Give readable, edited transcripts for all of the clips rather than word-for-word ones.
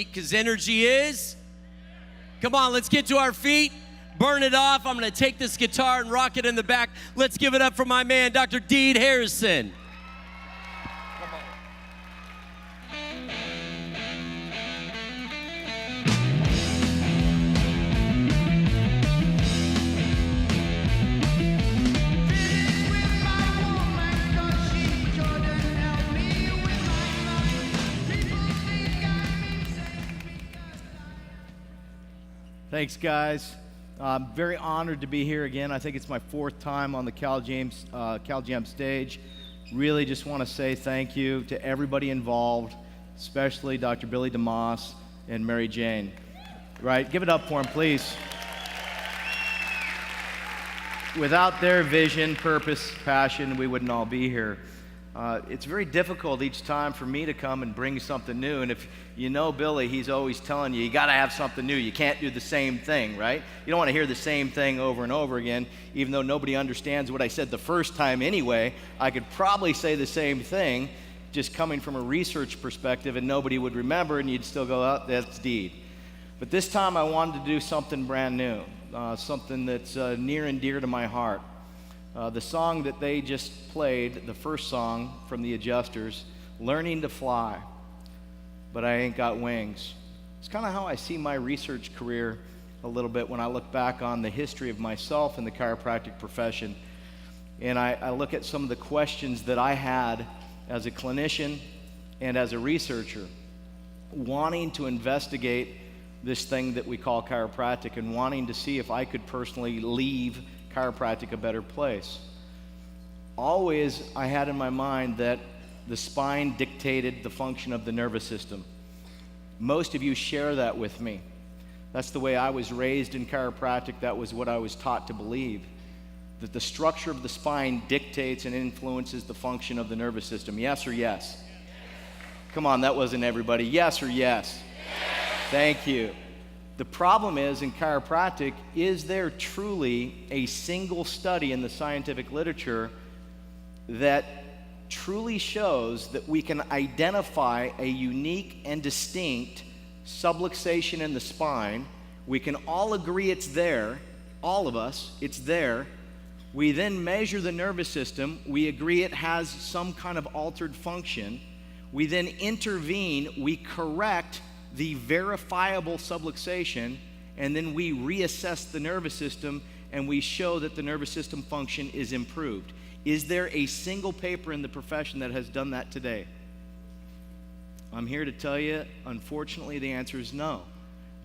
Because energy is. Come on, let's get to our feet. Burn it off. I'm going to take this guitar and rock it in the back. Let's give it up for my man, Dr. Deed Harrison. Thanks, guys. I'm very honored to be here again. I think it's my fourth time on the Cal Jam stage. Really just want to say thank you to everybody involved, especially Dr. Billy DeMoss and Mary Jane. Right? Give it up for them, please. Without their vision, purpose, passion, we wouldn't all be here. It's very difficult each time for me to come and bring something new. And if you know Billy, he's always telling you got to have something new. You can't do the same thing, right? You don't want to hear the same thing over and over again, even though nobody understands what I said the first time anyway. I could probably say the same thing, just coming from a research perspective, and nobody would remember, and you'd still go, oh, that's Deed. But this time I wanted to do something brand new, something that's near and dear to my heart. The song that they just played, the first song from the Adjusters, Learning to Fly, but I Ain't Got Wings. It's kind of how I see my research career a little bit when I look back on the history of myself in the chiropractic profession. And I look at some of the questions that I had as a clinician and as a researcher, wanting to investigate this thing that we call chiropractic and wanting to see if I could personally leave chiropractic a better place. Always I had in my mind that the spine dictated the function of the nervous system. Most of you share that with me. That's the way I was raised in chiropractic. That was what I was taught to believe, that the structure of the spine dictates and influences the function of the nervous system. Yes or yes? Come on, that wasn't everybody. Yes or yes? Thank you. The problem is, in chiropractic, is there truly a single study in the scientific literature that truly shows that we can identify a unique and distinct subluxation in the spine? We can all agree it's there, all of us, it's there. We then measure the nervous system. We agree it has some kind of altered function. We then intervene, we correct the verifiable subluxation, and then we reassess the nervous system and we show that the nervous system function is improved. Is there a single paper in the profession that has done that today? I'm here to tell you, unfortunately, the answer is no.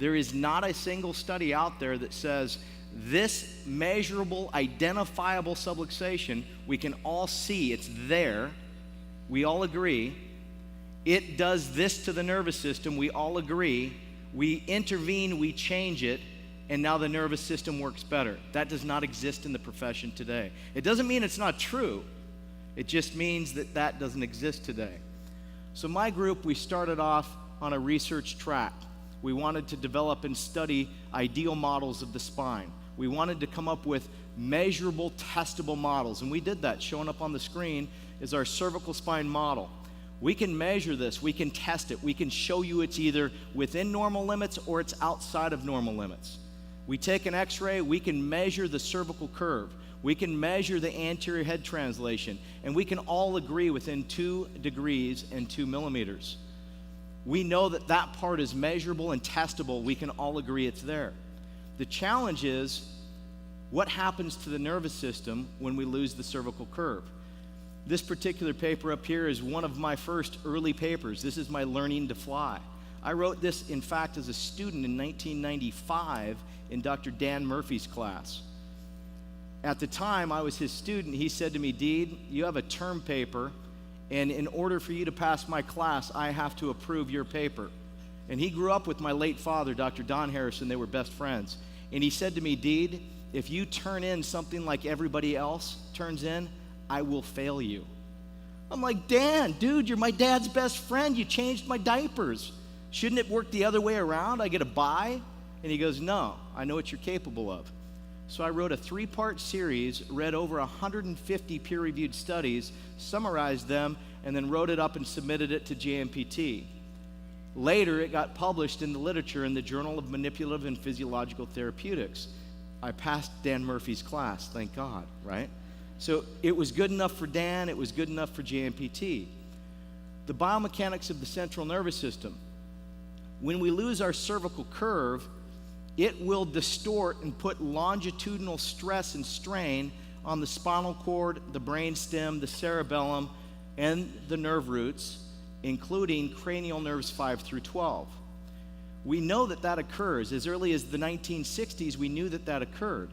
There is not a single study out there that says this measurable, identifiable subluxation, we can all see it's there, we all agree. It does this to the nervous system, we all agree. We intervene, we change it, and now the nervous system works better. That does not exist in the profession today. It doesn't mean it's not true. It just means that that doesn't exist today. So my group, we started off on a research track. We wanted to develop and study ideal models of the spine. We wanted to come up with measurable, testable models, and we did that. Showing up on the screen is our cervical spine model. We can measure this, we can test it, we can show you it's either within normal limits or it's outside of normal limits. We take an x-ray, we can measure the cervical curve, we can measure the anterior head translation, and we can all agree within 2 degrees and 2 millimeters. We know that that part is measurable and testable, we can all agree it's there. The challenge is, what happens to the nervous system when we lose the cervical curve? This particular paper up here is one of my first early papers. This is my Learning to Fly. I wrote this, in fact, as a student in 1995 in Dr. Dan Murphy's class. At the time I was his student, he said to me, Deed, you have a term paper, and in order for you to pass my class, I have to approve your paper. And he grew up with my late father, Dr. Don Harrison. They were best friends. And he said to me, Deed, if you turn in something like everybody else turns in, I will fail you. I'm like, Dan, dude, you're my dad's best friend. You changed my diapers. Shouldn't it work the other way around? I get a bye? And he goes, no, I know what you're capable of. So I wrote a 3-part series, read over 150 peer-reviewed studies, summarized them, and then wrote it up and submitted it to JMPT. Later, it got published in the literature in the Journal of Manipulative and Physiological Therapeutics. I passed Dan Murphy's class, thank God, right? So it was good enough for Dan, it was good enough for JMPT. The biomechanics of the central nervous system. When we lose our cervical curve, it will distort and put longitudinal stress and strain on the spinal cord, the brainstem, the cerebellum, and the nerve roots, including cranial nerves 5 through 12. We know that that occurs. As early as the 1960s, we knew that that occurred.